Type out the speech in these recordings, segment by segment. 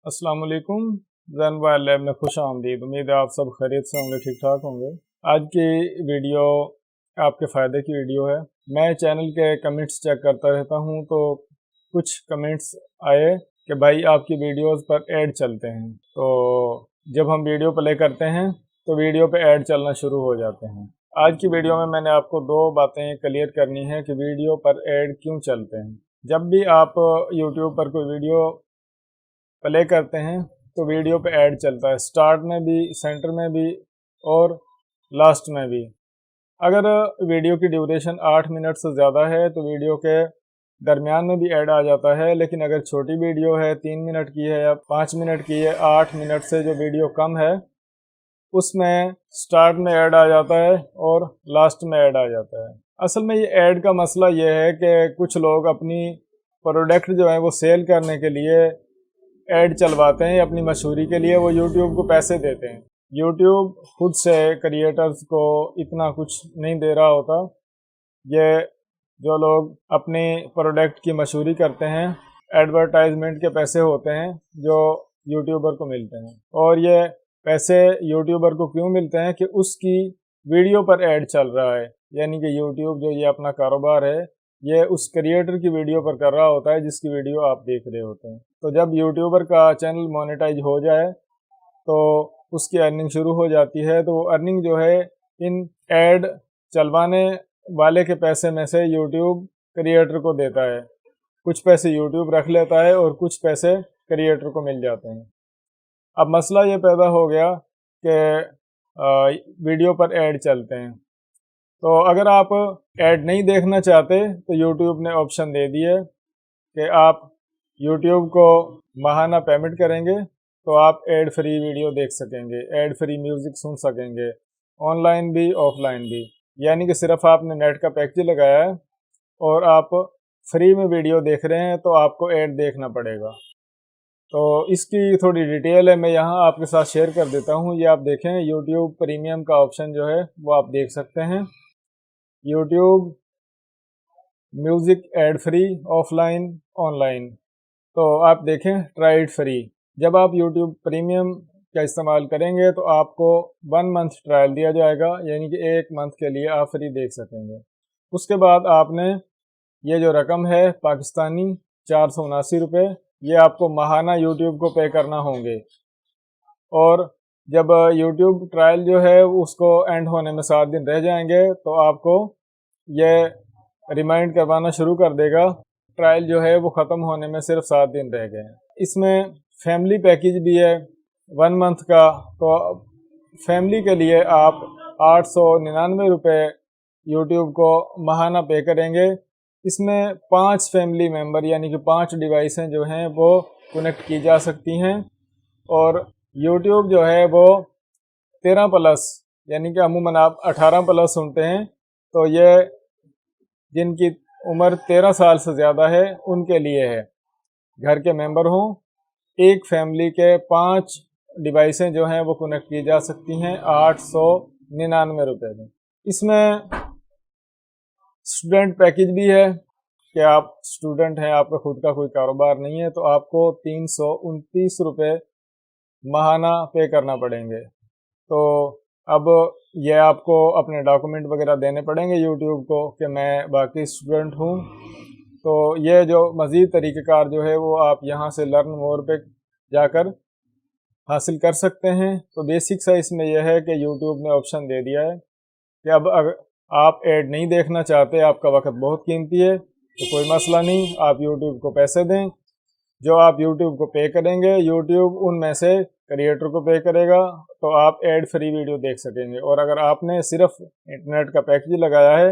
अस्सलाम वालेकुम। Jain wild lab में खुश आमदीद। उम्मीद है आप सब खैरियत से होंगे, ठीक ठाक होंगे। आज की वीडियो आपके फ़ायदे की वीडियो है। मैं चैनल के कमेंट्स चेक करता रहता हूं, तो कुछ कमेंट्स आए कि भाई आपकी वीडियोस पर ऐड चलते हैं। तो जब हम वीडियो प्ले करते हैं तो वीडियो पे ऐड चलना शुरू हो जाते हैं। आज की वीडियो में मैंने आपको दो बातें क्लियर करनी है कि वीडियो पर ऐड क्यों चलते हैं। जब भी आप यूट्यूब पर कोई वीडियो प्ले करते हैं तो वीडियो पे ऐड चलता है, स्टार्ट में भी, सेंटर में भी और लास्ट में भी। अगर वीडियो की ड्यूरेशन 8 मिनट से ज़्यादा है तो वीडियो के दरमियान में भी ऐड आ जाता है, लेकिन अगर छोटी वीडियो है, 3 मिनट की है या 5 मिनट की है, 8 मिनट से जो वीडियो कम है उसमें स्टार्ट में ऐड आ जाता है और लास्ट में ऐड आ जाता है। असल में ये ऐड का मसला ये है कि कुछ लोग अपनी प्रोडक्ट जो है वो सेल करने के लिए ऐड चलवाते हैं, अपनी मशहूरी के लिए वो यूट्यूब को पैसे देते हैं। यूट्यूब खुद से क्रिएटर्स को इतना कुछ नहीं दे रहा होता। ये जो लोग अपनी प्रोडक्ट की मशहूरी करते हैं, एडवर्टाइजमेंट के पैसे होते हैं जो यूट्यूबर को मिलते हैं। और ये पैसे यूट्यूबर को क्यों मिलते हैं कि उसकी वीडियो पर ऐड चल रहा है, यानी कि यूट्यूब जो ये अपना कारोबार है ये उस क्रिएटर की वीडियो पर कर रहा होता है जिसकी वीडियो आप देख रहे होते हैं। तो जब यूट्यूबर का चैनल मोनेटाइज हो जाए तो उसकी अर्निंग शुरू हो जाती है। तो वो अर्निंग जो है इन ऐड चलवाने वाले के पैसे में से यूट्यूब क्रिएटर को देता है। कुछ पैसे यूट्यूब रख लेता है और कुछ पैसे क्रिएटर को मिल जाते हैं। अब मसला ये पैदा हो गया कि वीडियो पर ऐड चलते हैं। तो अगर आप ऐड नहीं देखना चाहते तो यूट्यूब ने ऑप्शन दे दिए कि आप यूट्यूब को माहाना पेमेंट करेंगे तो आप ऐड फ्री वीडियो देख सकेंगे, ऐड फ्री म्यूज़िक सुन सकेंगे, ऑनलाइन भी ऑफलाइन भी। यानी कि सिर्फ आपने नेट का पैकेज लगाया है और आप फ्री में वीडियो देख रहे हैं तो आपको ऐड देखना पड़ेगा। तो इसकी थोड़ी डिटेल है, मैं यहाँ आपके साथ शेयर कर देता हूँ। ये आप देखें, यूट्यूब प्रीमियम का ऑप्शन जो है वो आप देख सकते हैं। YouTube music ad free, offline, online. तो आप देखें ट्राई इट फ्री। जब आप यूट्यूब प्रीमियम का इस्तेमाल करेंगे तो आपको 1 मंथ ट्रायल दिया जाएगा, यानी कि 1 मंथ के लिए आप फ्री देख सकेंगे। उसके बाद आपने ये जो रकम है पाकिस्तानी 479 रुपये, ये आपको माहाना यूट्यूब को पे करना होंगे। और जब यूट्यूब ट्रायल जो है उसको एंड होने में 7 दिन रह जाएंगे तो आपको ये रिमाइंड करवाना शुरू कर देगा। ट्रायल जो है वो ख़त्म होने में सिर्फ 7 दिन रह गए हैं। इसमें फैमिली पैकेज भी है 1 मंथ का। तो फैमिली के लिए आप 899 रुपये यूट्यूब को माहाना पे करेंगे। इसमें 5 फैमिली मेम्बर यानी कि 5 डिवाइसें जो हैं वो कनेक्ट की जा सकती हैं। और यूट्यूब जो है वो 13+ यानी कि अमूमन आप 18+ सुनते हैं, तो ये जिनकी उम्र 13 साल से ज़्यादा है उनके लिए है। घर के मेंबर हों, एक फैमिली के 5 डिवाइसें जो हैं वो कनेक्ट की जा सकती हैं 899 रुपये में। इसमें स्टूडेंट पैकेज भी है कि आप स्टूडेंट हैं, आपका खुद का कोई कारोबार नहीं है, तो आपको 329 रुपये माहाना पे करना पड़ेंगे। तो अब ये आपको अपने डॉक्यूमेंट वगैरह देने पड़ेंगे यूट्यूब को कि मैं बाकी स्टूडेंट हूँ। तो ये जो मज़ीद तरीक़ेकार जो है वो आप यहाँ से लर्न मोर पे जाकर हासिल कर सकते हैं। तो बेसिक सा इसमें यह है कि यूट्यूब ने ऑप्शन दे दिया है कि अब अगर आप ऐड नहीं देखना चाहते, आपका वक्त बहुत कीमती है, तो कोई मसला नहीं, आप यूट्यूब को पैसे दें। जो आप यूट्यूब को पे करेंगे, यूट्यूब उनमें से क्रिएटर को पे करेगा, तो आप ऐड फ्री वीडियो देख सकेंगे। और अगर आपने सिर्फ इंटरनेट का पैकेज लगाया है,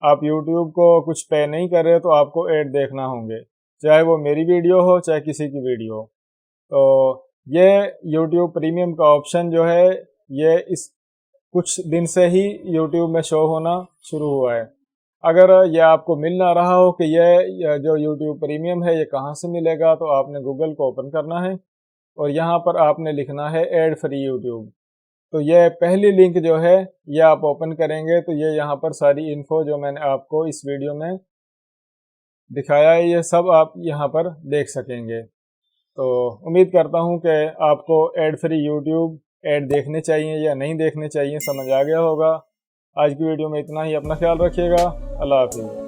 आप यूट्यूब को कुछ पे नहीं कर रहे, तो आपको ऐड देखना होंगे, चाहे वो मेरी वीडियो हो चाहे किसी की वीडियो हो। तो ये यूट्यूब प्रीमियम का ऑप्शन जो है ये इस कुछ दिन से ही यूट्यूब में शो होना शुरू हुआ है। अगर ये आपको मिल ना रहा हो कि ये जो यूट्यूब प्रीमियम है ये कहाँ से मिलेगा, तो आपने गूगल को ओपन करना है और यहाँ पर आपने लिखना है ऐड फ्री यूट्यूब। तो ये पहली लिंक जो है ये आप ओपन करेंगे तो ये यहाँ पर सारी इन्फो जो मैंने आपको इस वीडियो में दिखाया है ये सब आप यहाँ पर देख सकेंगे। तो उम्मीद करता हूँ कि आपको एड फ्री यूट्यूब ऐड देखने चाहिए या नहीं देखने चाहिए समझ आ गया होगा। आज की वीडियो में इतना ही। अपना ख्याल रखिएगा। अल्लाह हाफिज़।